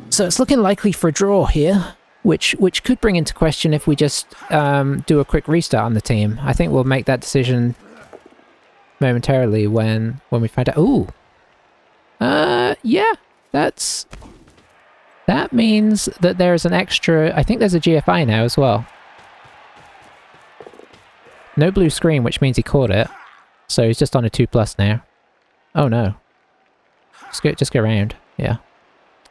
So it's looking likely for a draw here, which could bring into question if we just do a quick restart on the team. I think we'll make that decision momentarily when we find out. Ooh! Yeah, that means that there's an extra... I think there's a GFI now as well. No blue screen, which means he caught it. So he's just on a 2+ now. Oh no. Just go around. Yeah.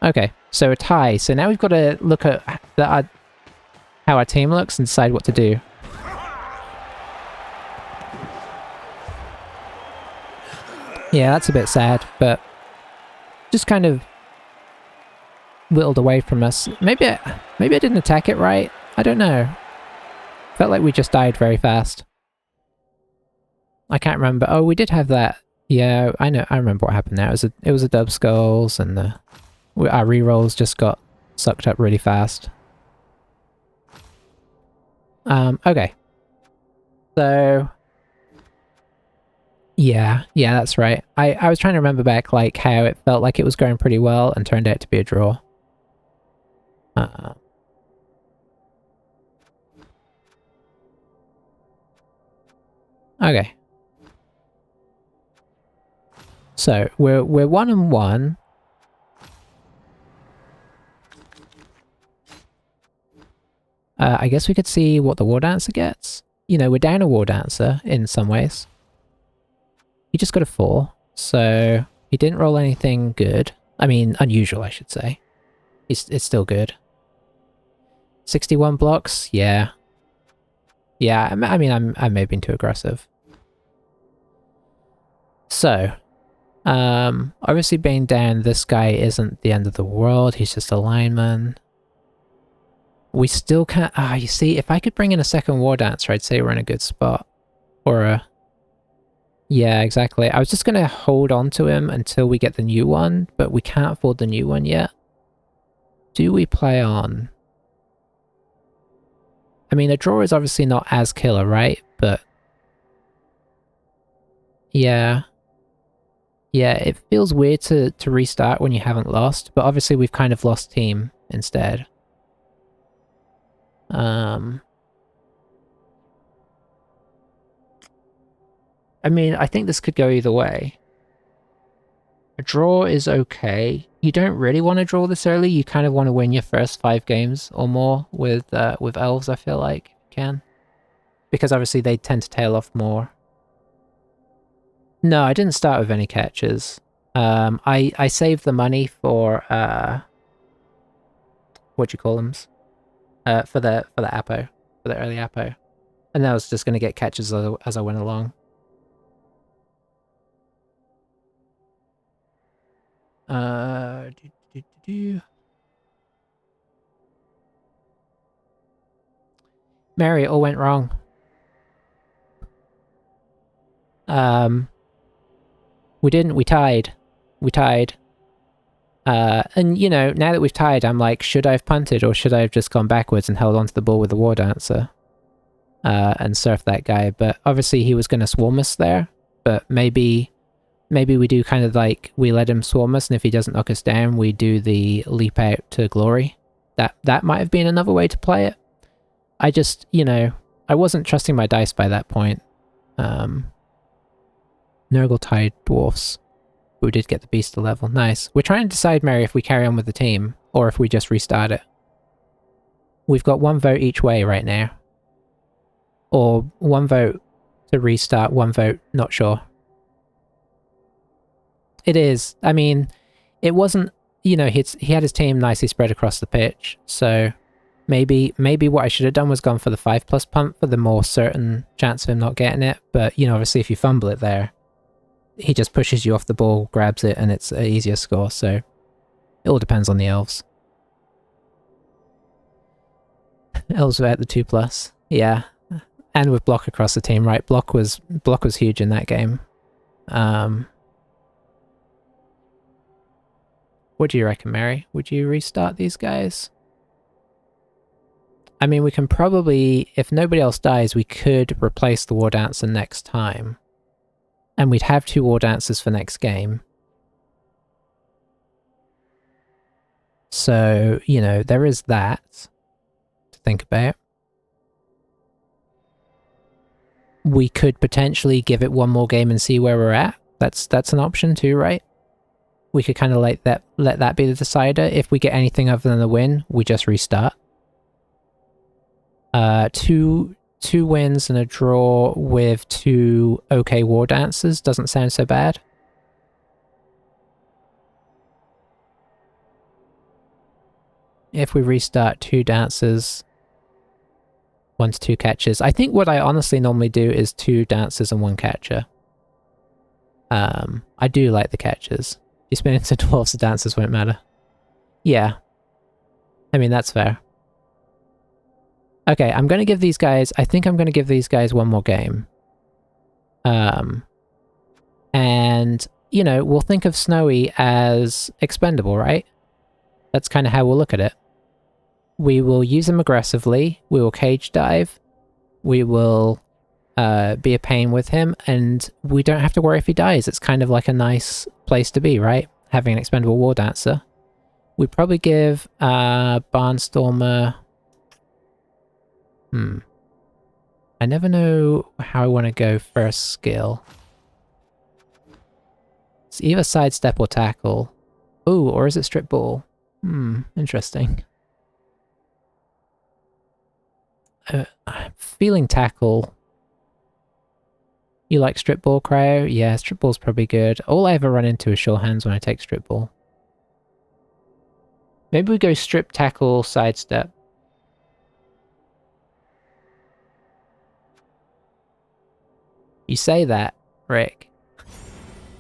Okay, so a tie. So now we've got to look at how our team looks and decide what to do. Yeah, that's a bit sad, but just kind of whittled away from us. Maybe I didn't attack it right. I don't know. Felt like we just died very fast. I can't remember. Oh, we did have that. Yeah, I know. I remember what happened now. It was a dub skulls, and our rerolls just got sucked up really fast. Okay. So yeah, that's right. I was trying to remember back, like, how it felt like it was going pretty well and turned out to be a draw. Okay. So, we're 1-1. I guess we could see what the War Dancer gets. You know, we're down a War Dancer in some ways. He just got a 4, so he didn't roll anything good. I mean, unusual, I should say. It's still good. 61 blocks? Yeah. Yeah, I mean, I may have been too aggressive. So, obviously being down, this guy isn't the end of the world, he's just a lineman. We still can't... you see, if I could bring in a second War Dancer, I'd say we're in a good spot. Or a... Yeah, exactly. I was just going to hold on to him until we get the new one, but we can't afford the new one yet. Do we play on? I mean, a draw is obviously not as killer, right? But... Yeah. Yeah, it feels weird to restart when you haven't lost, but obviously we've kind of lost team instead. I mean, I think this could go either way. A draw is okay. You don't really want to draw this early. You kind of want to win your first 5 games or more with Elves, I feel like, if you can. Because obviously they tend to tail off more. No, I didn't start with any catches. I saved the money for, what do you call them? For the Apo, for the early Apo. And I was just going to get catches as I went along. Mary, it all went wrong. We didn't, we tied. We tied. And, you know, now that we've tied, I'm like, should I have punted or should I have just gone backwards and held onto the ball with the War Dancer? And surf that guy. But obviously he was going to swarm us there. But maybe we do kind of like, we let him swarm us, and if he doesn't knock us down, we do the leap out to glory. That might have been another way to play it. I just, you know, I wasn't trusting my dice by that point. Nurgle tied dwarfs. We did get the beast to level. Nice. We're trying to decide, Mary, if we carry on with the team, or if we just restart it. We've got 1 vote each way right now. Or 1 vote to restart, 1 vote, not sure. It is. I mean, it wasn't, you know, he had his team nicely spread across the pitch, so maybe what I should have done was gone for the 5+ punt for the more certain chance of him not getting it, but, you know, obviously if you fumble it there, he just pushes you off the ball, grabs it, and it's an easier score, so it all depends on the Elves. Elves without the 2+. Yeah. And with block across the team, right? Block was huge in that game. What do you reckon, Mary? Would you restart these guys? I mean, we can probably, if nobody else dies, we could replace the War Dancer next time. And we'd have 2 War Dancers for next game. So, you know, there is that to think about. We could potentially give it 1 more game and see where we're at. That's an option too, right? We could kind of let that be the decider. If we get anything other than a win, we just restart. 2 wins and a draw with 2 okay War Dancers doesn't sound so bad. If we restart 2 Dancers, 1 to 2 catches. I think what I honestly normally do is 2 Dancers and 1 catcher. I do like the catches. If you spin into dwarves, the Dancers won't matter. Yeah. I mean, that's fair. Okay, I'm going to give these guys... I think I'm going to give these guys 1 more game. And, you know, we'll think of Snowy as expendable, right? That's kind of how we'll look at it. We will use him aggressively, we will cage dive, we will be a pain with him, and we don't have to worry if he dies. It's kind of like a nice place to be, right? Having an expendable War Dancer. We'd probably give Barnstormer... I never know how I want to go first skill. It's either sidestep or tackle. Ooh, or is it strip ball? Interesting. I'm feeling tackle. You like strip ball, Cryo? Yeah, strip ball's probably good. All I ever run into is sure hands when I take strip ball. Maybe we go strip, tackle, sidestep. You say that, Rick.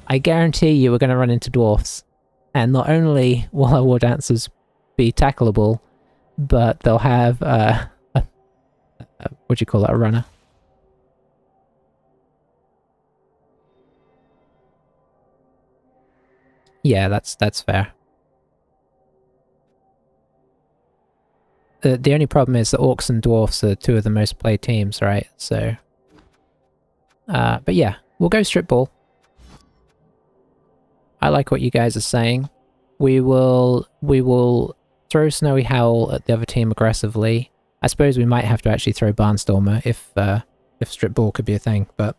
I guarantee you we're going to run into dwarfs. And not only will our War Dancers be tackleable, but they'll have, what do you call it, a runner? Yeah, that's fair. The only problem is that Orcs and Dwarfs are 2 of the most played teams, right? So... but yeah, we'll go strip ball. I like what you guys are saying. We will throw Snowy Howl at the other team aggressively. I suppose we might have to actually throw Barnstormer if strip ball could be a thing, but...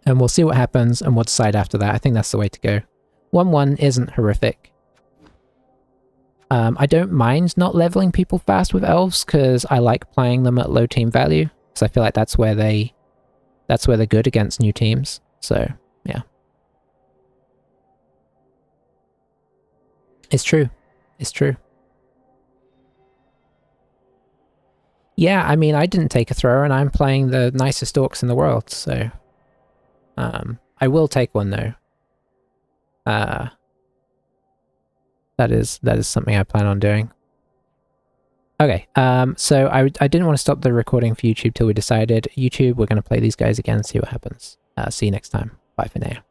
And we'll see what happens, and we'll decide after that. I think that's the way to go. 1-1 isn't horrific. I don't mind not leveling people fast with elves because I like playing them at low team value. Because I feel like that's where they're good against new teams. So yeah, it's true. It's true. Yeah, I mean, I didn't take a thrower, and I'm playing the nicest orcs in the world. So I will take one though. That is something I plan on doing. Okay, so I didn't want to stop the recording for YouTube till we decided. YouTube, we're going to play these guys again, see what happens. See you next time. Bye for now.